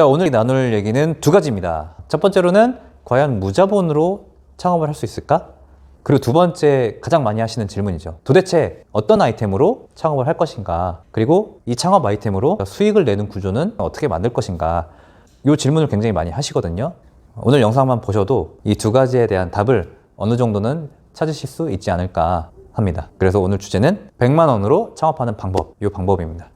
자, 오늘 나눌 얘기는 두 가지입니다. 첫 번째로는 과연 무자본으로 창업을 할 수 있을까? 그리고 두 번째 가장 많이 하시는 질문이죠. 도대체 어떤 아이템으로 창업을 할 것인가? 그리고 이 창업 아이템으로 수익을 내는 구조는 어떻게 만들 것인가? 이 질문을 굉장히 많이 하시거든요. 오늘 영상만 보셔도 이 두 가지에 대한 답을 어느 정도는 찾으실 수 있지 않을까 합니다. 그래서 오늘 주제는 100만 원으로 창업하는 방법, 이 방법입니다.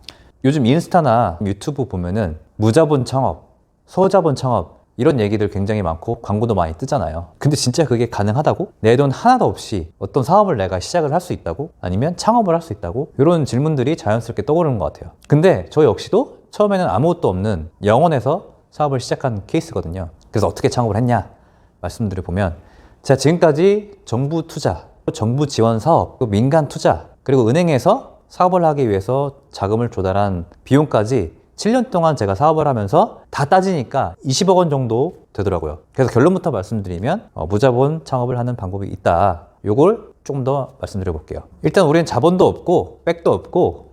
요즘 인스타나 유튜브 보면은 무자본 창업, 소자본 창업 이런 얘기들 굉장히 많고 광고도 많이 뜨잖아요. 근데 진짜 그게 가능하다고? 내 돈 하나도 없이 어떤 사업을 내가 시작을 할 수 있다고? 아니면 창업을 할 수 있다고? 이런 질문들이 자연스럽게 떠오르는 것 같아요. 근데 저 역시도 처음에는 아무것도 없는 영원에서 사업을 시작한 케이스거든요. 그래서 어떻게 창업을 했냐 말씀드려보면, 제가 지금까지 정부 투자, 정부 지원 사업, 민간 투자, 그리고 은행에서 사업을 하기 위해서 자금을 조달한 비용까지 7년 동안 제가 사업을 하면서 다 따지니까 20억 원 정도 되더라고요. 그래서 결론부터 말씀드리면 무자본 창업을 하는 방법이 있다. 요걸 조금 더 말씀드려 볼게요. 일단 우리는 자본도 없고 백도 없고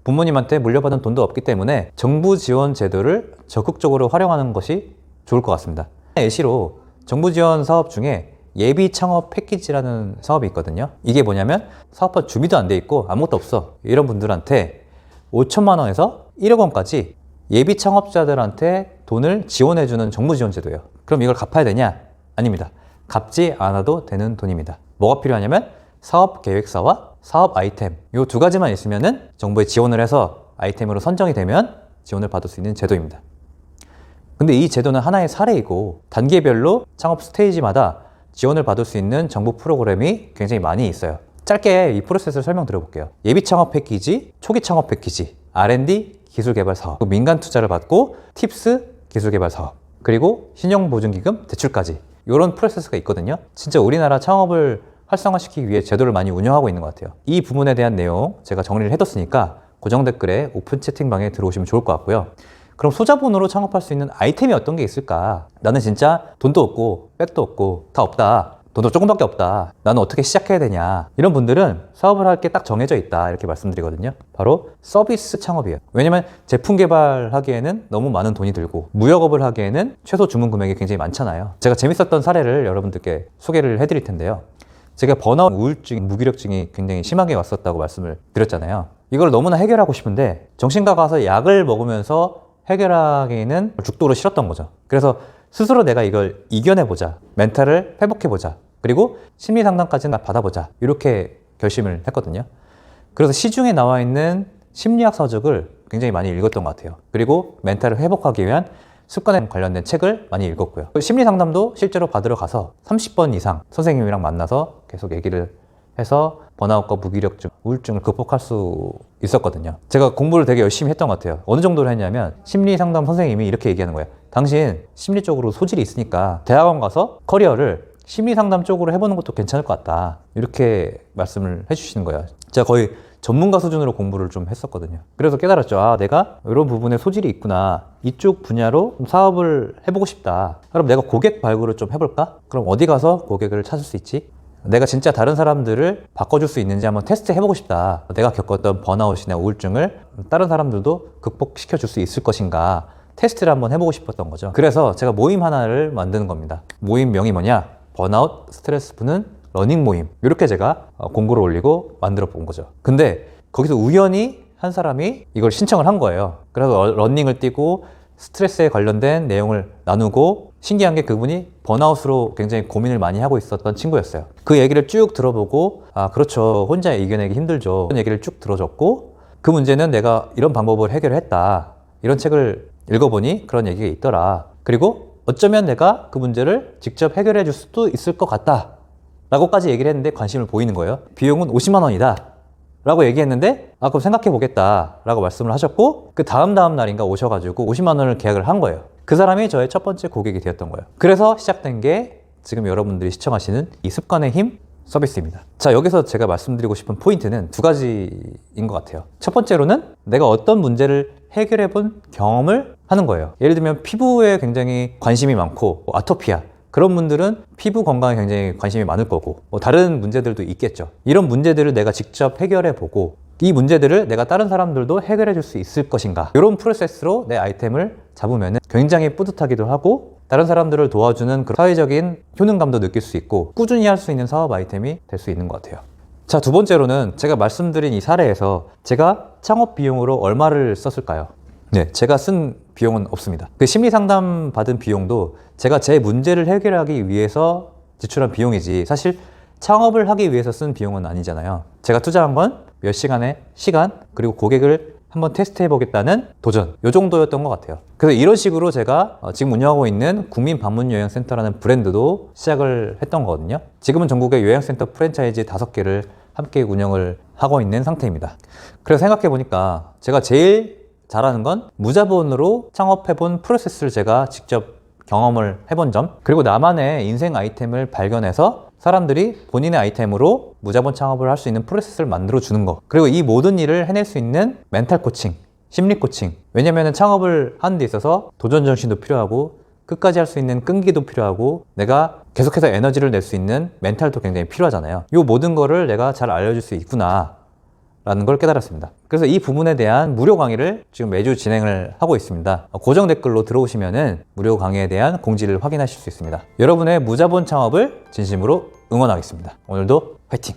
부모님한테 물려받은 돈도 없기 때문에 정부 지원 제도를 적극적으로 활용하는 것이 좋을 것 같습니다. 예시로 정부 지원 사업 중에 예비 창업 패키지라는 사업이 있거든요. 이게 뭐냐면 사업화 준비도 안 돼 있고 아무것도 없어. 이런 분들한테 5천만 원에서 1억 원까지 예비 창업자들한테 돈을 지원해주는 정부 지원 제도예요. 그럼 이걸 갚아야 되냐? 아닙니다. 갚지 않아도 되는 돈입니다. 뭐가 필요하냐면 사업 계획서와 사업 아이템, 이 두 가지만 있으면은 정부에 지원을 해서 아이템으로 선정이 되면 지원을 받을 수 있는 제도입니다. 근데 이 제도는 하나의 사례이고 단계별로 창업 스테이지마다 지원을 받을 수 있는 정부 프로그램이 굉장히 많이 있어요. 짧게 이 프로세스를 설명드려볼게요. 예비 창업 패키지, 초기 창업 패키지, R&D 기술개발 사업, 민간 투자를 받고 팁스 기술개발 사업, 그리고 신용보증기금 대출까지 이런 프로세스가 있거든요. 진짜 우리나라 창업을 활성화시키기 위해 제도를 많이 운영하고 있는 것 같아요. 이 부분에 대한 내용 제가 정리를 해뒀으니까 고정 댓글에 오픈 채팅방에 들어오시면 좋을 것 같고요. 그럼 소자본으로 창업할 수 있는 아이템이 어떤 게 있을까? 나는 진짜 돈도 없고 백도 없고 다 없다. 돈도 조금밖에 없다. 나는 어떻게 시작해야 되냐? 이런 분들은 사업을 할 게 딱 정해져 있다. 이렇게 말씀드리거든요. 바로 서비스 창업이에요. 왜냐면 제품 개발하기에는 너무 많은 돈이 들고 무역업을 하기에는 최소 주문 금액이 굉장히 많잖아요. 제가 재밌었던 사례를 여러분들께 소개를 해드릴 텐데요. 제가 번아웃, 우울증, 무기력증이 굉장히 심하게 왔었다고 말씀을 드렸잖아요. 이걸 너무나 해결하고 싶은데 정신과 가서 약을 먹으면서 해결하기는 죽도록 싫었던 거죠. 그래서 스스로 내가 이걸 이겨내보자, 멘탈을 회복해보자, 그리고 심리상담까지는 받아보자, 이렇게 결심을 했거든요. 그래서 시중에 나와 있는 심리학 서적을 굉장히 많이 읽었던 것 같아요. 그리고 멘탈을 회복하기 위한 습관에 관련된 책을 많이 읽었고요. 심리상담도 실제로 받으러 가서 30번 이상 선생님이랑 만나서 계속 얘기를 해서 번아웃과 무기력증, 우울증을 극복할 수 있었거든요. 제가 공부를 되게 열심히 했던 것 같아요. 어느 정도로 했냐면 심리상담 선생님이 이렇게 얘기하는 거예요. 당신 심리적으로 소질이 있으니까 대학원 가서 커리어를 심리상담 쪽으로 해보는 것도 괜찮을 것 같다. 이렇게 말씀을 해주시는 거예요. 제가 거의 전문가 수준으로 공부를 좀 했었거든요. 그래서 깨달았죠. 아, 내가 이런 부분에 소질이 있구나. 이쪽 분야로 사업을 해보고 싶다. 그럼 내가 고객 발굴을 좀 해볼까? 그럼 어디 가서 고객을 찾을 수 있지? 내가 진짜 다른 사람들을 바꿔줄 수 있는지 한번 테스트 해보고 싶다. 내가 겪었던 번아웃이나 우울증을 다른 사람들도 극복시켜 줄 수 있을 것인가 테스트를 한번 해보고 싶었던 거죠. 그래서 제가 모임 하나를 만드는 겁니다. 모임명이 뭐냐? 번아웃 스트레스 푸는 러닝 모임. 이렇게 제가 공고를 올리고 만들어 본 거죠. 근데 거기서 우연히 한 사람이 이걸 신청을 한 거예요. 그래서 러닝을 뛰고 스트레스에 관련된 내용을 나누고, 신기한 게 그분이 번아웃으로 굉장히 고민을 많이 하고 있었던 친구였어요. 그 얘기를 쭉 들어보고, 아, 그렇죠. 혼자 이겨내기 힘들죠. 그런 얘기를 쭉 들어줬고, 그 문제는 내가 이런 방법을 해결했다. 이런 책을 읽어보니 그런 얘기가 있더라. 그리고 어쩌면 내가 그 문제를 직접 해결해 줄 수도 있을 것 같다. 라고까지 얘기를 했는데 관심을 보이는 거예요. 비용은 50만 원이다. 라고 얘기했는데, 아, 그럼 생각해 보겠다. 라고 말씀을 하셨고, 그 다음 날인가 오셔가지고 50만 원을 계약을 한 거예요. 그 사람이 저의 첫 번째 고객이 되었던 거예요. 그래서 시작된 게 지금 여러분들이 시청하시는 이 습관의 힘 서비스입니다. 자, 여기서 제가 말씀드리고 싶은 포인트는 두 가지인 것 같아요. 첫 번째로는 내가 어떤 문제를 해결해 본 경험을 하는 거예요. 예를 들면 피부에 굉장히 관심이 많고, 아토피아, 그런 분들은 피부 건강에 굉장히 관심이 많을 거고, 다른 문제들도 있겠죠. 이런 문제들을 내가 직접 해결해 보고, 이 문제들을 내가 다른 사람들도 해결해 줄 수 있을 것인가, 이런 프로세스로 내 아이템을 잡으면 굉장히 뿌듯하기도 하고 다른 사람들을 도와주는 그런 사회적인 효능감도 느낄 수 있고 꾸준히 할 수 있는 사업 아이템이 될 수 있는 것 같아요. 자, 두 번째로는 제가 말씀드린 이 사례에서 제가 창업 비용으로 얼마를 썼을까요? 네, 제가 쓴 비용은 없습니다. 그 심리 상담 받은 비용도 제가 제 문제를 해결하기 위해서 지출한 비용이지 사실 창업을 하기 위해서 쓴 비용은 아니잖아요. 제가 투자한 건 몇 시간의 시간 그리고 고객을 한번 테스트해 보겠다는 도전, 요 정도였던 것 같아요. 그래서 이런 식으로 제가 지금 운영하고 있는 국민방문여행센터라는 브랜드도 시작을 했던 거거든요. 지금은 전국의 여행센터 프랜차이즈 5개를 함께 운영을 하고 있는 상태입니다. 그래서 생각해 보니까 제가 제일 잘하는 건 무자본으로 창업해본 프로세스를 제가 직접 경험을 해본 점, 그리고 나만의 인생 아이템을 발견해서 사람들이 본인의 아이템으로 무자본 창업을 할 수 있는 프로세스를 만들어 주는 거, 그리고 이 모든 일을 해낼 수 있는 멘탈 코칭, 심리 코칭. 왜냐면 창업을 하는 데 있어서 도전 정신도 필요하고 끝까지 할 수 있는 끈기도 필요하고 내가 계속해서 에너지를 낼 수 있는 멘탈도 굉장히 필요하잖아요. 이 모든 거를 내가 잘 알려줄 수 있구나 라는 걸 깨달았습니다. 그래서 이 부분에 대한 무료 강의를 지금 매주 진행을 하고 있습니다. 고정 댓글로 들어오시면은 무료 강의에 대한 공지를 확인하실 수 있습니다. 여러분의 무자본 창업을 진심으로 응원하겠습니다. 오늘도 화이팅!